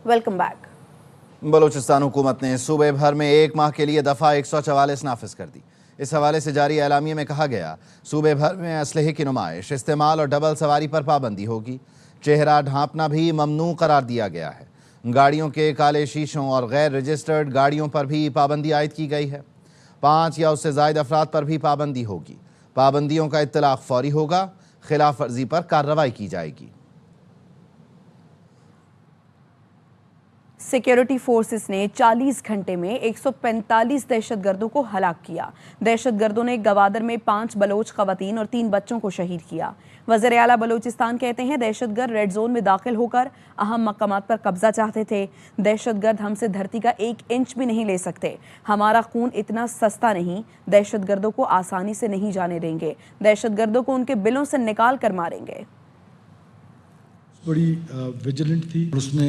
Welcome back. Balochistan हुकूमत ने सूबे भर में 1 माह के लिए दफ़ा 144 नाफिज कर दी। इस हवाले से जारी एलामिये में कहा गया, सूबे भर में असलहे की नुमाइश, इस्तेमाल और डबल सवारी पर पाबंदी होगी। चेहरा ढांपना भी ममनू करार दिया गया है। गाड़ियों के काले शीशों और गैर रजिस्टर्ड गाड़ियों पर भी पाबंदी आयद की गई है। 5 या उससे ज़ायद अफराद पर भी पाबंदी होगी। पाबंदियों का इत्तलाक फौरी होगा। खिलाफ वर्जी पर कार्रवाई की जाएगी। सिक्योरिटी फोर्सेस ने 40 घंटे में 145 दहशतगर्दों को हलाक किया। दहशतगर्दों ने गवादर में 5 बलोच खवातीन और 3 बच्चों को शहीद किया। वज़ीर आला बलूचिस्तान कहते हैं, दहशतगर्द रेड जोन में दाखिल होकर अहम मकामात पर कब्जा चाहते थे। दहशतगर्द हमसे धरती का 1 इंच भी नहीं ले सकते। हमारा खून इतना सस्ता नहीं। दहशतगर्दों को आसानी से नहीं जाने देंगे। दहशतगर्दों को उनके बिलों से निकाल कर मारेंगे। बड़ी विजिलेंट थी, उसने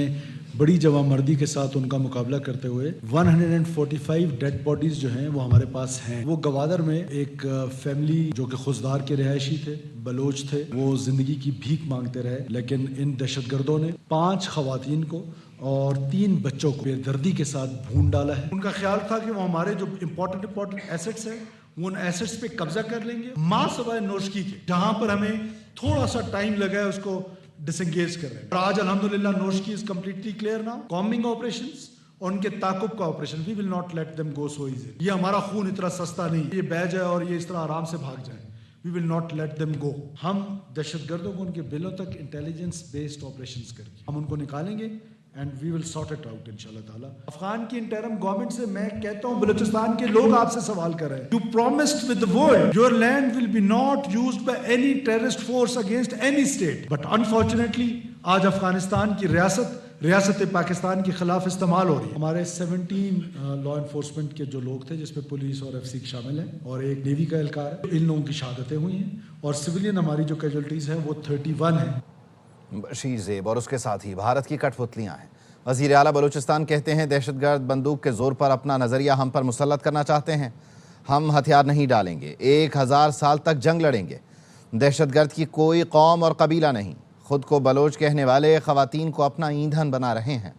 बड़ी जवामर्दी के साथ उनका मुकाबला करते हुए 145 डेड बॉडीज जो हैं वो हमारे पास हैं। वो गवादर में एक फैमिली जो कि खुजदार के रिहायशी थे, बलोच थे, वो जिंदगी की भीख मांगते रहे, लेकिन इन दहशतगर्दों ने 5 खवातीन को और 3 बच्चों को बेदर्दी के साथ भून डाला है। उनका ख्याल था कि वो हमारे जो इम्पोर्टेंट एसेट्स हैं वो उन एसेट्स पे कब्जा कर लेंगे, मां सवाए नोशकी के, जहां पर हमें थोड़ा सा टाइम लगा है उसको डिसंगेज कर रहे हैं। और आज अल्हम्दुलिल्लाह Noshki is completely clear now. Combing operations और उनके ताकुब का operation, we will not let them go so easily. ये हमारा खून इतना सस्ता नहीं, ये बह जाए और ये इस तरह आराम से भाग जाए। We will not let them go. हम दहशतगर्दों को उनके बिलों तक इंटेलिजेंस बेस्ड ऑपरेशंस करके हम उनको निकालेंगे and we will sort it out इंशाल्लाह ताला। अफगान की इंटरम गवर्नमेंट से मैं कहता हूं, बलूचिस्तान के लोग आपसे सवाल कर रहे हैं, you promised with the world your land will be not used by any terrorist force against any state, but unfortunately आज अफगानिस्तान की रियासत पाकिस्तान के खिलाफ इस्तेमाल हो रही है। हमारे 17 लॉ एनफोर्समेंट के जो लोग थे, जिसमें पुलिस और FC शामिल हैं और एक नेवी का एहलकार है, इन लोगों की शहादतें हुई हैं और सिविलियन हमारी जो कैजुअल्टीज हैं वो 31 हैं। बशीर ज़ेब और उसके साथ ही भारत की कठपुतलियां हैं। वज़ीर आला बलूचिस्तान कहते हैं, दहशतगर्द बंदूक के जोर पर अपना नज़रिया हम पर मुसल्लत करना चाहते हैं। हम हथियार नहीं डालेंगे, 1000 साल तक जंग लड़ेंगे। दहशतगर्द की कोई कौम और कबीला नहीं। खुद को बलोच कहने वाले खवातीन को अपना ईंधन बना रहे हैं।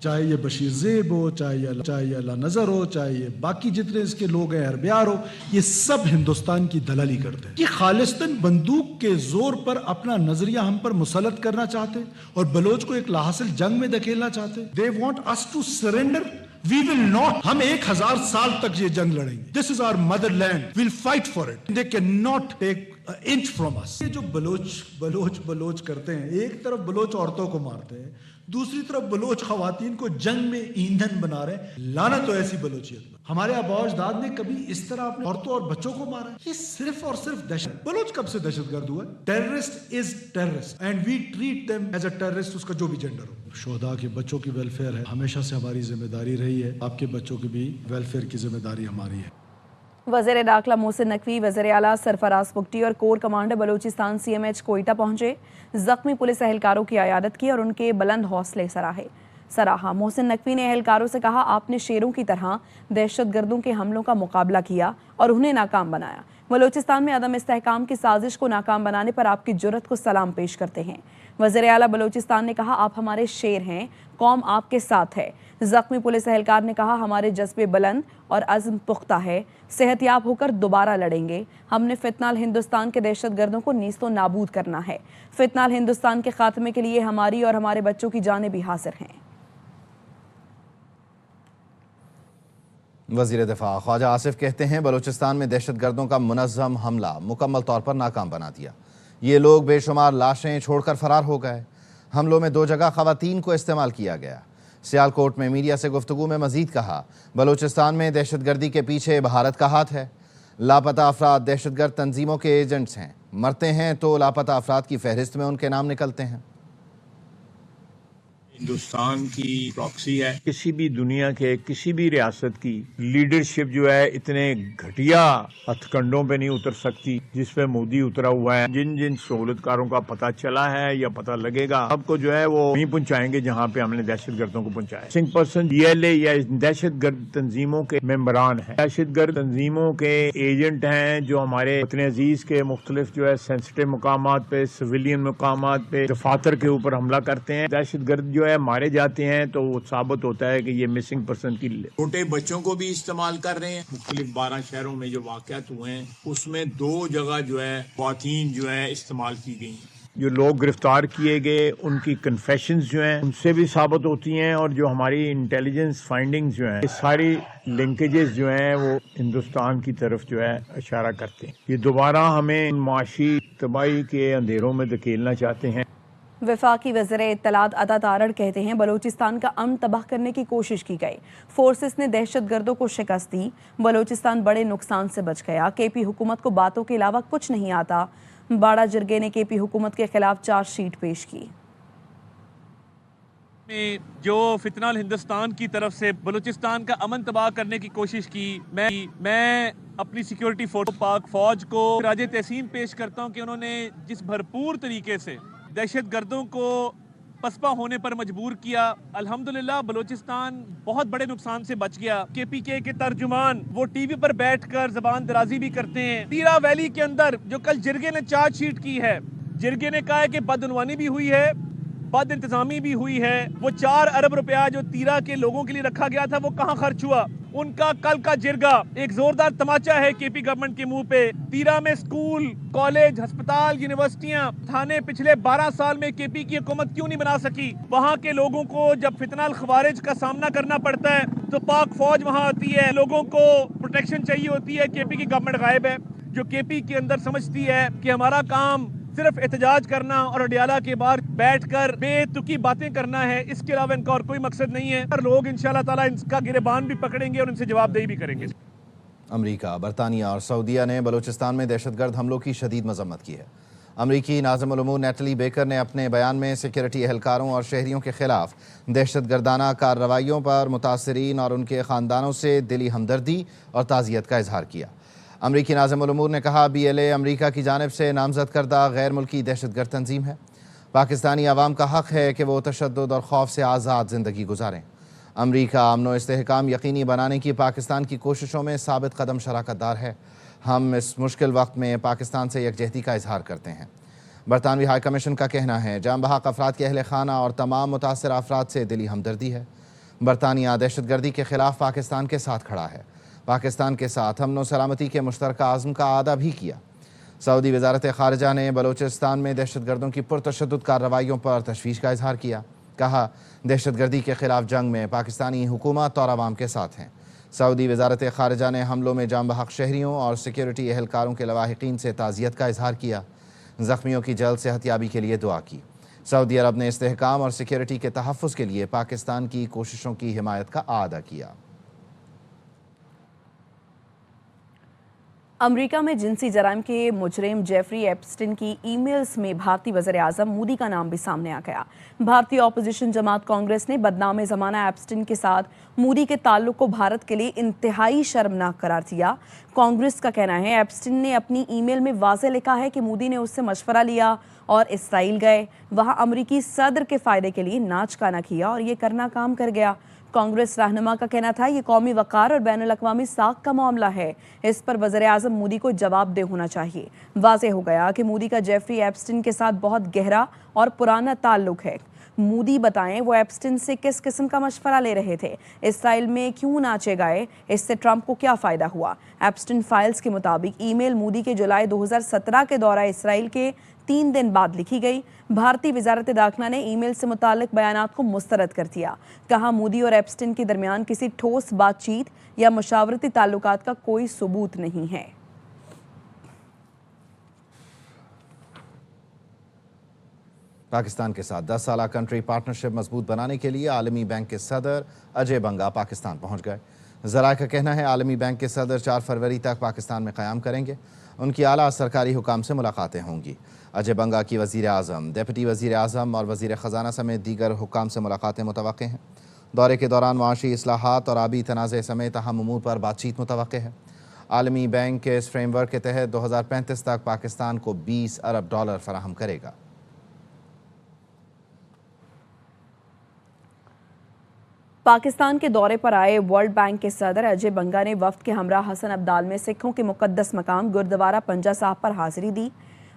चाहे ये बशीर ज़ेब हो, चाहे ये अल्लाह नज़र हो, चाहे ये बाकी जितने इसके लोग हैं, हरबियार हो, ये सब हिंदुस्तान की दलाली करते हैं। ये खालिस्तन बंदूक के जोर पर अपना नजरिया हम पर मुसल्लत करना चाहते और बलोच को एक लाहासिल जंग में धकेलना चाहते। They want us to surrender, we will not. हम 1000 साल तक ये जंग लड़ेंगे। This is our motherland, will fight for it. They can not take inch from us. ये जो बलोच करते हैं, एक तरफ बलोच औरतों को मारते हैं, दूसरी तरफ बलोच खवातीन को जंग में ईंधन बना रहे। लानत तो ऐसी बलोचियत। हमारे आबा-ओ-अजदाद ने कभी इस तरह अपने औरतों और बच्चों को मारा है? ये सिर्फ और सिर्फ दहशत। बलोच कब से दहशतगर्द हुआ? Terrorist is terrorist and we treat them as a terrorist, उसका जो भी जेंडर हो। शोहदा के बच्चों की वेलफेयर है, हमेशा से हमारी जिम्मेदारी रही है। आपके बच्चों की भी वेलफेयर की जिम्मेदारी हमारी है। वज़ीर दाखिला मोहसिन नकवी, वज़ीर आला सरफराज पुगटी और core commander Balochistan CMH Quetta पहुंचे। जख्मी पुलिस एहलकारों की अयादत की और उनके बुलंद हौसले सराहा। मोहसिन नकवी ने एहलकारों से कहा, आपने शेरों की तरह दहशतगर्दों के हमलों का मुकाबला किया और उन्हें नाकाम बनाया। बलूचिस्तान में अदम इस्तेहकाम की साजिश को नाकाम बनाने पर आपकी जुर्रत को सलाम पेश करते हैं। वज़ीर आला बलूचिस्तान ने कहा, आप हमारे शेर हैं, कौम आपके साथ है। जख्मी पुलिस एहलकार ने कहा, हमारे जज्बे बुलंद और अज़्म पुख्ता है, सेहतियाब होकर दोबारा लड़ेंगे। हमने फितनाल हिंदुस्तान के दहशतगर्दों को नीस्तो नाबूद करना है। फितनाल हिंदुस्तान के खात्मे के लिए हमारी और हमारे बच्चों की जानें भी हाजिर हैं। वज़ीर दिफा ख्वाजा आसिफ कहते हैं, बलूचिस्तान में दहशतगर्दों का मुनज़्ज़म हमला मुकम्मल तौर पर नाकाम बना दिया। ये लोग बेशुमार लाशें छोड़कर फरार हो गए। हमलों में 2 जगह खवातीन को इस्तेमाल किया गया। सियालकोट में मीडिया से गुफ्तगू में मजीद कहा, बलूचिस्तान में दहशतगर्दी के पीछे भारत का हाथ है। लापता अफराद दहशतगर्द तंजीमों के एजेंट्स हैं। मरते हैं तो लापता अफराद की फहरिस्त में उनके नाम निकलते हैं। हिंदुस्तान की प्रॉक्सी है। किसी भी दुनिया के किसी भी रियासत की लीडरशिप जो है इतने घटिया हथकंडों पे नहीं उतर सकती जिस पे मोदी उतरा हुआ है। जिन जिन सहूलतकारों का पता चला है या पता लगेगा, आपको जो है वो नहीं पहुंचाएंगे जहां पे हमने दहशतगर्दों को पहुंचाया। 5% DLA या दहशतगर्द तंजीमों के मेंबरान है, दहशतगर्द तंजीमों के एजेंट हैं जो हमारे वतन अजीज के मुख्तलिफ जो है सेंसिटिव मकामात पे, सिविलियन मकामात पे, दफातर के ऊपर हमला करते हैं। दहशतगर्द जो है मारे जाते हैं तो वो साबित होता है कि ये मिसिंग पर्सन की छोटे बच्चों को भी इस्तेमाल कर रहे हैं। मुख्तलिफ 12 शहरों में जो वाक़यात हुए हैं उसमें 2 जगह जो है ख्वातीन जो है इस्तेमाल की गई। जो लोग गिरफ्तार किए गए उनकी कन्फेशंस जो हैं उनसे भी साबित होती हैं, और जो हमारी इंटेलिजेंस फाइंडिंग्स जो हैं, ये सारी लिंकेजेस जो हैं वो हिंदुस्तान की तरफ जो है इशारा करते हैं। ये दोबारा हमें माशी तबाही के अंधेरों में धकेलना चाहते हैं। वफाकी वज़ीर इत्तलात अता तारड़ कहते हैं बलूचिस्तान का अमन तबाह करने की कोशिश की गई, फोर्सेस ने दहशतगर्दों को शिकस्त दी, बलूचिस्तान बड़े नुकसान से बच गया। केपी हुकूमत को बातों के अलावा कुछ नहीं आता। बाड़ा जिरगे ने केपी हुकूमत के खिलाफ चार्जशीट पेश की। में जो फितनाल हिंदुस्तान की तरफ से बलूचिस्तान का अमन तबाह करने की कोशिश की, मैं अपनी सिक्योरिटी फोर्स पाक फौज को राजे तहसीन पेश करता हूं कि उन्होंने जिस भरपूर तरीके से दहशतगर्दों को पसपा होने पर मजबूर किया। अल्हम्दुलिल्लाह बलूचिस्तान बहुत बड़े नुकसान से बच गया। केपीके के तर्जुमान वो टीवी पर बैठकर जबान दराजी भी करते हैं। तीरा वैली के अंदर जो कल जिरगे ने चार्जशीट की है, जिरगे ने कहा है कि बदउनवानी भी हुई है, बद इंतजामी भी हुई है। वो 4 अरब रुपया जो तीरा के लोगों के लिए रखा गया था वो कहाँ खर्च हुआ? उनका कल का जिरगा एक जोरदार तमाचा है केपी गवर्नमेंट के मुंह पे। तीरा में स्कूल, कॉलेज, अस्पताल, यूनिवर्सिटियां, थाने पिछले 12 साल में केपी की हुकूमत क्यों नहीं बना सकी? वहाँ के लोगों को जब फितनाल खवारिज का सामना करना पड़ता है तो पाक फौज वहाँ आती है, लोगों को प्रोटेक्शन चाहिए होती है। केपी की गवर्नमेंट गायब है, जो केपी के अंदर समझती है कि हमारा काम सिर्फ एहतजाज करना और अडियाला के बाहर बैठकर बेतुकी बातें करना है, इसके अलावा इनका और कोई मकसद नहीं है। और लोग इंशाल्लाह ताला इनका गिरबान भी पकड़ेंगे और इनसे जवाबदेही भी करेंगे। अमरीका, बरतानिया और सऊदीया ने बलूचिस्तान में दहशतगर्द हमलों की शदीद मजम्मत की है। अमरीकी नाज़िम उल उमूर नेटली बेकर ने अपने बयान में सिक्योरिटी एहलकारों और शहरियों के खिलाफ दहशतगर्दाना कार्रवाइयों पर मुतासरीन और उनके ख़ानदानों से दिली हमदर्दी और ताज़ियत का इजहार किया। अमरीकी नाज़िम उल उमूर ने कहा, BLA अमरीका की जानिब से नामजद करदा गैर मुल्की दहशतगर्द तंजीम है। पाकिस्तानी अवाम का हक़ है कि वो तशद्दुद और खौफ से आज़ाद ज़िंदगी गुजारें। अमरीका अमन व इस्तेहकाम यकीनी बनाने की पाकिस्तान की कोशिशों में साबित कदम शराकतदार है। हम इस मुश्किल वक्त में पाकिस्तान से यकजहती का इजहार करते हैं। बरतानवी हाई कमीशन का कहना है, जाम बहक अफराद के अहल खाना और तमाम मुतासर अफराद से दिली हमदर्दी है। बरतानिया दहशतगर्दी के खिलाफ पाकिस्तान के साथ खड़ा है। पाकिस्तान के साथ अमन व सलामती के मुश्तरका आज़म का आदा भी किया। सऊदी वज़ारत ख़ारिजा ने बलूचिस्तान में दहशतगर्दों की पुरतशद्दुद कार्रवाइयों पर तशवीश का इजहार किया। कहा, दहशतगर्दी के खिलाफ जंग में पाकिस्तानी हुकूमत और आवाम के साथ हैं। सऊदी वज़ारत ख़ारिजा ने हमलों में जाम बहक शहरियों और सिक्योरिटी एहलकारों के लवाहिकीन से ताज़ियत का इजहार किया। ज़ख्मियों की जल्द सेहतयाबी के लिए दुआ की। सऊदी अरब ने इस्तेहकाम और सिक्योरिटी के तहफ़्फ़ुज़ के लिए पाकिस्तान की कोशिशों की हिमायत का आदा किया। अमेरिका में जिनसी जराइम के मुजरिम जेफरी एप्स्टिन की ईमेल्स में भारतीय वज़ीर आज़म मोदी का नाम भी सामने आ गया। भारतीय ऑपोजिशन जमात कांग्रेस ने बदनाम ज़माना एप्स्टिन के साथ मोदी के ताल्लुक को भारत के लिए इंतहाई शर्मनाक करार दिया। कांग्रेस का कहना है, एप्स्टिन ने अपनी ईमेल में वाज़ेह लिखा है कि मोदी ने उससे मशवरा लिया और इसराइल गए, वहां अमरीकी सदर के फ़ायदे के लिए नाच गाना किया और ये करना काम कर गया। कांग्रेस रहनुमा का कहना था, ये कौमी वक़ार और बैनुल अक़वामी साख का मामला है, इस पर वज़ीर आज़म मोदी को जवाबदेह होना चाहिए। वाज़ेह हो गया कि मोदी का जेफरी एप्स्टिन के साथ बहुत गहरा और पुराना ताल्लुक है। मोदी बताएं वो एप्स्टिन से किस किस्म का मशवरा ले रहे थे, इसराइल में क्यों नाचे गए, इससे ट्रंप को क्या फ़ायदा हुआ। एप्स्टिन फाइल्स के मुताबिक ईमेल मोदी के जुलाई 2017 के दौरा इसराइल के 3 दिन बाद लिखी गई। भारतीय वज़ारत दाखिला ने ईमेल से मुताल्लिक बयानात को मुस्तरद कर दिया। कहा, मोदी और एप्स्टिन के दरमियान किसी ठोस बातचीत या मुशावरती ताल्लुकात का कोई सबूत नहीं है। पाकिस्तान के साथ 10 साला कंट्री पार्टनरशिप मजबूत बनाने के लिए आलमी बैंक के सदर अजय बंगा पाकिस्तान पहुंच गए। ज़राए का कहना है, आलमी बैंक के सदर 4 फरवरी तक पाकिस्तान में क़याम करेंगे। उनकी आला सरकारी हुकाम से मुलाकातें होंगी। अजय बंगा की वज़ीर आज़म, डिप्टी वज़ीर आज़म और वज़ीर ख़जाना समेत दीगर हुकाम से मुलाकातें मुतवक्के हैं। दौरे के दौरान माशी इस्लाहात और आबी तनाज़े समेत अहम उमूर पर बातचीत मुतवक्के है। आलमी बैंक के इस फ्रेमवर्क के तहत 2035 तक पाकिस्तान को $20 अरब फराहम करेगा। पाकिस्तान के दौरे पर आए वर्ल्ड बैंक के सदर अजय बंगा ने वफ्द के हमरा हसन अब्दाल में सिखों के मुकद्दस मकाम गुरुद्वारा पंजा साहब पर हाजिरी दी।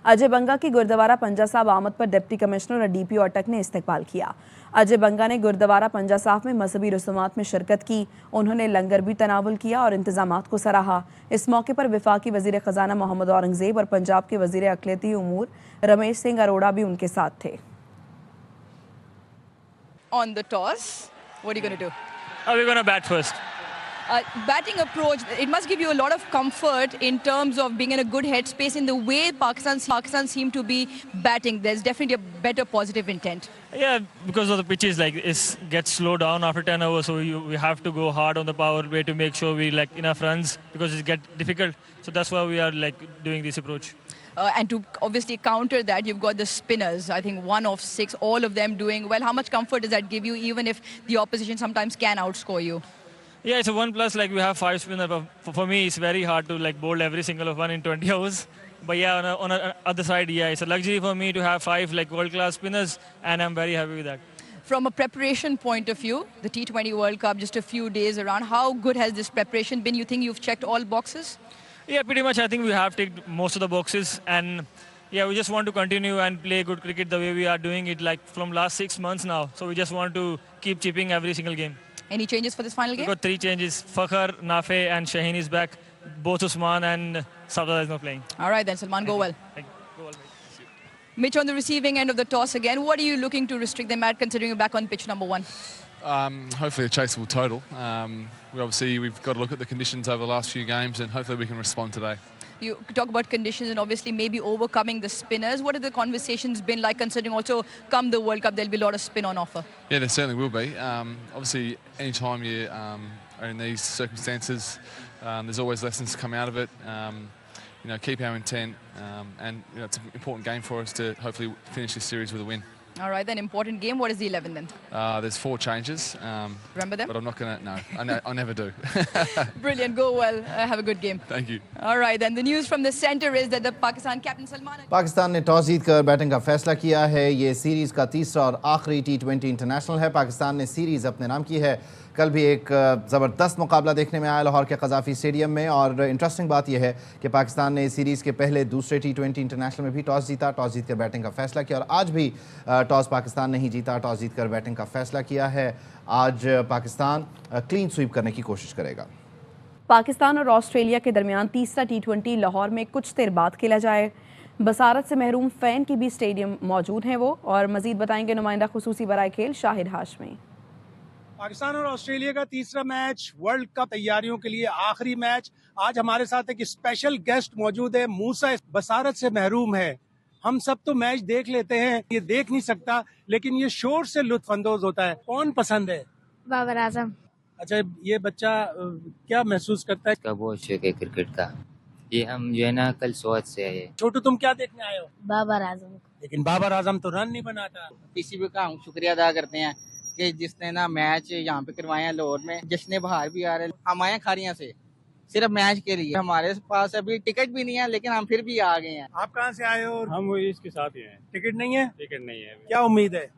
अजय बंगा की गुरुद्वारा पंजा साहब आमद पर डिप्टी कमिश्नर और डीपीओ अटक ने इस्तकबाल किया। अजय बंगा ने गुरुद्वारा पंजा साहब में मजहबी रसूमात में शिरकत की। उन्होंने लंगर भी तनावुल किया और इंतजामात को सराहा। इस मौके पर वफाकी वजीर खजाना मोहम्मद औरंगजेब और पंजाब के वजीर अक़लियती उमूर रमेश सिंह अरोड़ा भी उनके साथ थे। On the toss, what are you going to do? We're going to bat first. Batting approach, it must give you a lot of comfort in terms of being in a good headspace in the way Pakistan seem to be batting. There's definitely a better positive intent. Yeah, because of the pitches, like it gets slowed down after 10 overs, so we have to go hard on the power play to make sure we like enough runs because it gets difficult. So that's why we are like doing this approach. And to obviously counter that, you've got the spinners. I think 1 of 6, all of them doing well. How much comfort does that give you, even if the opposition sometimes can outscore you? Yeah, it's a 1+. Like we have 5 spinners. But for me, it's very hard to like bowl every single one in 20 overs. But yeah, on the other side, yeah, it's a luxury for me to have 5 like world-class spinners, and I'm very happy with that. From a preparation point of view, the T20 World Cup just a few days around. How good has this preparation been? You think you've checked all boxes? Yeah, pretty much. I think we have ticked most of the boxes, and yeah, we just want to continue and play good cricket the way we are doing it like from last 6 months now. So we just want to keep chipping every single game. Any changes for this final game? We've got 3 changes. Fakhar, Nafe and Shaheen is back. Both Usman and Sardar is not playing. All right then, Salman, go well. Thank you. Go well, mate. Mitch on the receiving end of the toss again. What are you looking to restrict them at, considering you're back on pitch number 1? Hopefully a chaseable total. We've got to look at the conditions over the last few games, and hopefully we can respond today. You talk about conditions and obviously maybe overcoming the spinners. What have the conversations been like, considering also come the World Cup there'll be a lot of spin on offer? Yeah, there certainly will be. Obviously, any time you are in these circumstances, there's always lessons to come out of it. Keep our intent, and it's an important game for us to hopefully finish this series with a win. All right, then, important game. What is the 11 then? There's 4 changes. Remember them? But I'm not going to, no, I never do. Brilliant, go well, have a good game. Thank you. All right, then the news from the centre is that the Pakistan captain Salman... Pakistan ने toss जीतकर batting का फैसला किया है। ये series का तीसरा और आखिरी T20 इंटरनेशनल है। पाकिस्तान ने सीरीज़ अपने नाम की है। कल भी एक ज़बरदस्त मुकाबला देखने में आया लाहौर के क़ज़ाफ़ी स्टेडियम में, और इंटरेस्टिंग बात यह है कि पाकिस्तान ने सीरीज़ के पहले दूसरे T20 इंटरनेशनल में भी टॉस जीता, टॉस जीतकर बैटिंग का फैसला किया, और आज भी टॉस पाकिस्तान नहीं जीता, टॉस जीतकर बैटिंग का फैसला किया है। आज पाकिस्तान क्लीन स्वीप करने की कोशिश करेगा। पाकिस्तान और ऑस्ट्रेलिया के दरमियान तीसरा T20 लाहौर में कुछ देर बाद खेला जाए। बसारत से महरूम फ़ैन की भी स्टेडियम मौजूद हैं वो, और मज़ीद बताएंगे नुमाइंदा खुसूसी बराए खेल शाहिद हाशमी। पाकिस्तान और ऑस्ट्रेलिया का तीसरा मैच, वर्ल्ड कप तैयारियों के लिए आखिरी मैच। आज हमारे साथ एक स्पेशल गेस्ट मौजूद है, मूसा बसारत से महरूम है। हम सब तो मैच देख लेते हैं, ये देख नहीं सकता, लेकिन ये शोर से लुत्फ अंदोज होता है। कौन पसंद है? बाबर आजम। अच्छा, ये बच्चा क्या महसूस करता है? का बहुत शौक है क्रिकेट का। ये हम जो है ना कल सोच से आए। छोटू, तुम क्या देखने आए हो? बाबर आजम। लेकिन बाबर आजम तो रन नहीं बनाता। पीसीबी का हम शुक्रिया अदा करते हैं कि जिसने ना मैच यहाँ पे करवाए हैं लाहौर में। जश्न बहार भी आ रहे हैं, हम आए खारियां से सिर्फ मैच के लिए। हमारे पास अभी टिकट भी नहीं है, लेकिन हम फिर भी आ गए हैं। आप कहाँ से आए हो? हम इसके साथ ही हैं। टिकट नहीं है? टिकट नहीं है। क्या उम्मीद है?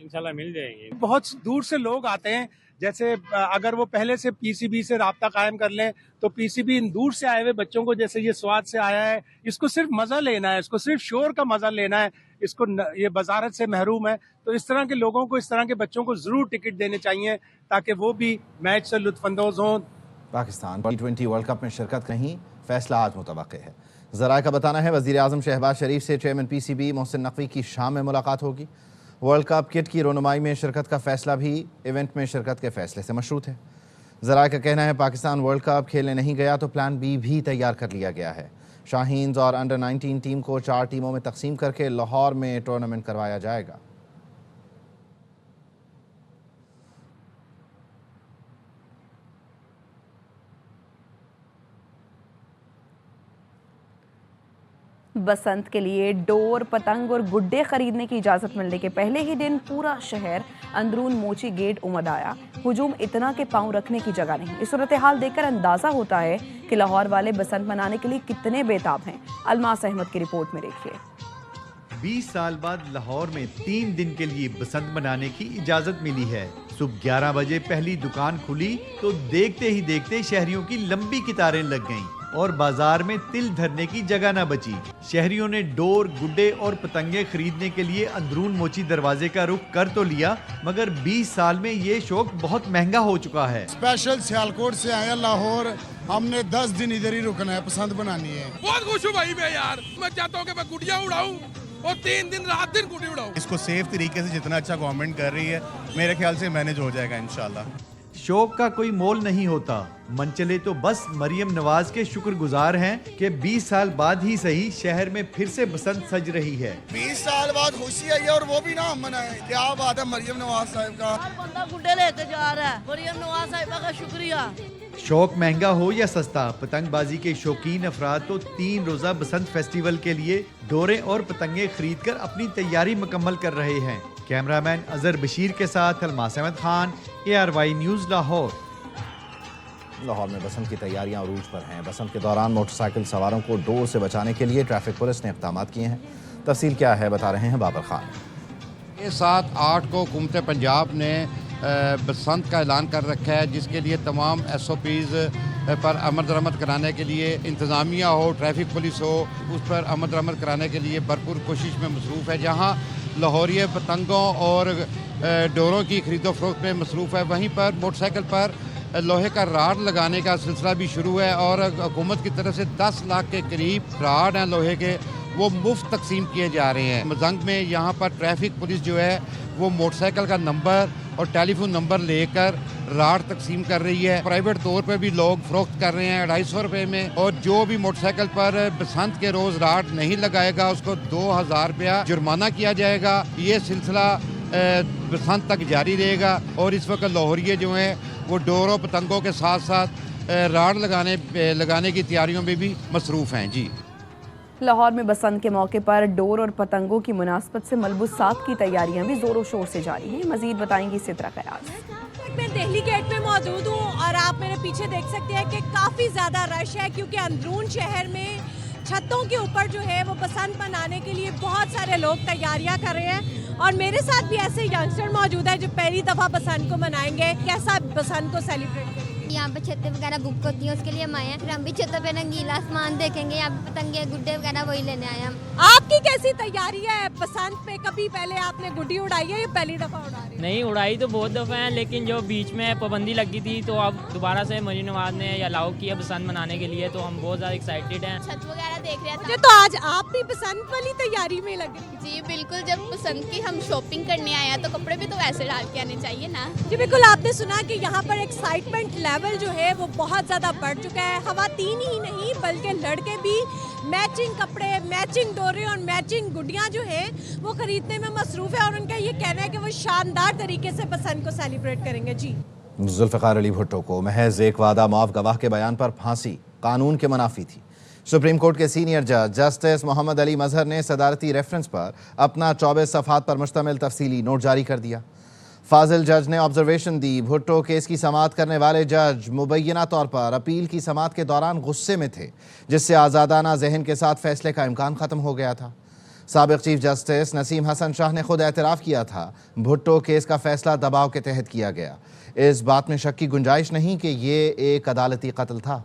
इंशाल्लाह मिल जाएंगे। बहुत दूर से लोग आते हैं, जैसे अगर वो पहले से पीसीबी से राब्ता कायम कर लें, तो पीसीबी इन दूर से आए हुए बच्चों को, जैसे ये स्वाद से आया है, इसको सिर्फ मजा लेना है, इसको सिर्फ शोर का मजा लेना है, इसको ये बसारत से महरूम है, तो इस तरह के लोगों को, इस तरह के बच्चों को जरूर टिकट देने चाहिए ताकि वो भी मैच से लुत्फानंदोज हों। पाकिस्तान T20 वर्ल्ड कप में शिरकत नहीं, फैसला आज मुतवक्के है। ज़राए का बताना है वज़ीर आज़म शहबाज शरीफ से चेयरमैन PCB मोहसिन नकवी की शाम में मुलाकात होगी। वर्ल्ड कप किट की रोनुमाई में शिरकत का फैसला भी इवेंट में शिरकत के फैसले से मशरूत है। ज़राए का कहना है पाकिस्तान वर्ल्ड कप खेलने नहीं गया तो प्लान B भी तैयार कर लिया गया है। शाहीन्स और अंडर 19 टीम को 4 टीमों में तकसीम करके लाहौर में टूर्नामेंट करवाया जाएगा। बसंत के लिए डोर, पतंग और गुड्डे खरीदने की इजाज़त मिलने के पहले ही दिन पूरा शहर अंदरून मोची गेट उमड़ आया। हुजूम इतना के पांव रखने की जगह नहीं। इस सूरत हाल देखकर अंदाज़ा होता है कि लाहौर वाले बसंत मनाने के लिए कितने बेताब हैं। अलमास अहमद की रिपोर्ट में देखिए। 20 साल बाद लाहौर में 3 दिन के लिए बसंत मनाने की इजाज़त मिली है। सुबह 11 बजे पहली दुकान खुली तो देखते ही देखते शहरियों की लंबी कतारें लग गईं और बाजार में तिल धरने की जगह न बची। शहरियों ने डोर, गुड्डे और पतंगे खरीदने के लिए अंदरून मोची दरवाजे का रुख कर तो लिया, मगर 20 साल में ये शौक बहुत महंगा हो चुका है। स्पेशल सियालकोट से आया लाहौर, हमने 10 दिन इधर ही रुकना है, पसंद बनानी है। बहुत खुश हूँ भाई मैं यार, मैं चाहता हूँ कि मैं गुड़िया उड़ाऊँ और 3 दिन रात दिन गुड़ी उड़ाऊँ। इसको सेफ तरीके से जितना अच्छा गवर्नमेंट कर रही है, मेरे ख्याल से मैनेज हो जाएगा इंशाल्लाह। शौक का कोई मोल नहीं होता। मनचले तो बस मरियम नवाज के शुक्रगुजार हैं कि 20 साल बाद ही सही शहर में फिर से बसंत सज रही है। 20 साल बाद खुशी आई है और वो भी ना हम मनाए। क्या बात है मरियम नवाज साहब का। बंदा गुड्डे लेके जा रहा है, मरियम नवाज साहिबा का शुक्रिया। शौक महंगा हो या सस्ता, पतंगबाजी के शौकीन अफराद तो 3 रोजा बसंत फेस्टिवल के लिए डोरे और पतंगे खरीदकर अपनी तैयारी मुकम्मल कर रहे हैं। कैमरामैन अजहर बशीर के साथ अलमास अहमद खान, ARY न्यूज़ लाहौर। लाहौर में बसंत की तैयारियां अरूज पर हैं। बसंत के दौरान मोटरसाइकिल सवारों को डोर से बचाने के लिए ट्रैफिक पुलिस ने इक़दाम किए हैं। तफसील क्या है बता रहे हैं बाबर खान। 7-8 को हुकूमत पंजाब ने बसंत का ऐलान कर रखा है, जिसके लिए तमाम SOPs पर अमल दरामद कराने के लिए इंतज़ामिया हो, ट्रैफिक पुलिस हो, उस पर अमल दरामद कराने के लिए भरपूर कोशिश में मसरूफ़ है। जहाँ लाहौरिये पतंगों और डोरों की खरीदो फरोख्त में मसरूफ़ है, वहीं पर मोटरसाइकिल पर लोहे का राड लगाने का सिलसिला भी शुरू है और हुकूमत की तरफ से 10 लाख के करीब राड हैं लोहे के, वो मुफ्त तकसीम किए जा रहे हैं। मजंग में यहाँ पर ट्रैफिक पुलिस जो है वो मोटरसाइकिल का नंबर और टेलीफोन नंबर लेकर राड तकसीम कर रही है। प्राइवेट तौर पर भी लोग फरोख्त कर रहे हैं 250 रुपये में, और जो भी मोटरसाइकिल पर बसंत के रोज़ राड नहीं लगाएगा उसको 2000 रुपया जुर्माना किया जाएगा। ये सिलसिला बसंत तक जारी रहेगा और इस वक्त लाहौरिये जो हैं वो डोरों पतंगों के साथ साथ राड लगाने की तैयारियों में भी मसरूफ़ हैं। जी, लाहौर में बसंत के मौके पर डोर और पतंगों की मुनासबत से मलबूसात की तैयारियां भी जोरों शोर से जारी हैं। मजीद बताएंगी सिद्रा कयास। मैं दिल्ली गेट में मौजूद हूँ और आप मेरे पीछे देख सकते हैं कि काफ़ी ज़्यादा रश है, क्योंकि अंदरून शहर में छतों के ऊपर जो है वो बसंत मनाने के लिए बहुत सारे लोग तैयारियां कर रहे हैं। और मेरे साथ भी ऐसे यंगस्टर मौजूद है जो पहली दफ़ा बसंत को मनाएंगे। कैसा बसंत को सेलिब्रेट करेंगे? यहाँ पे छतें वगैरह बुक होती हैं, उसके लिए हम आए हैं। फिर हम भी छतों पे रंगीला आसमान देखेंगे, यहाँ पे पतंगे गुड्डे वगैरह वही लेने आए हम। आपकी कैसी तैयारी है बसंत पे? कभी पहले आपने गुड्डी उड़ाई है या पहली दफ़ा उड़ा रही है? नहीं, उड़ाई तो बहुत दफ़ा है, लेकिन जो बीच में पाबंदी लगी थी तो अब दोबारा से मरीन नवाज ने अलाउ किया बसंत मनाने के लिए, तो हम बहुत ज़्यादा एक्साइटेड हैं। छत वगैरह देख रहे थे तो आज आप भी बसंत वाली तैयारी में लगे? जी बिल्कुल, जब बसंत की हम शॉपिंग करने आए हैं तो कपड़े भी तो वैसे डाल के आने चाहिए ना। जी बिल्कुल, आपने सुना कि यहाँ पर एक्साइटमेंट लेवल जो है वो बहुत ज़्यादा बढ़ चुका है। खवातीन ही नहीं बल्कि लड़के भी मैचिंग कपड़े, मैचिंग डोरे और मैचिंग गुड्डियाँ जो है वो खरीदने में मसरूफ़ है, और उनका ये कहना है कि वो शानदार तरीके से बसंत को सेलिब्रेट करेंगे। जी, जुल्फ़िकार अली भुट्टो को महज एक वादा माफ गवाह के बयान पर फांसी कानून के मुनाफी थी। सुप्रीम कोर्ट के सीनियर जज जस्टिस मोहम्मद अली मजहर ने सदारती रेफरेंस पर अपना 24 सफ़हात पर मुश्तमिल तफसीली नोट जारी कर दिया। फाजिल जज ने ऑब्जर्वेशन दी, भुट्टो केस की समाअत करने वाले जज मुबैना तौर पर अपील की समाअत के दौरान गुस्से में थे, जिससे आज़ादाना जहन के साथ फैसले का इम्कान ख़त्म हो गया था। साबिक़ चीफ जस्टिस नसीम हसन शाह ने खुद एतराफ़ किया था भुट्टो केस का फैसला दबाव के तहत किया गया। इस बात में शक की गुंजाइश नहीं कि ये एक अदालती कत्ल था।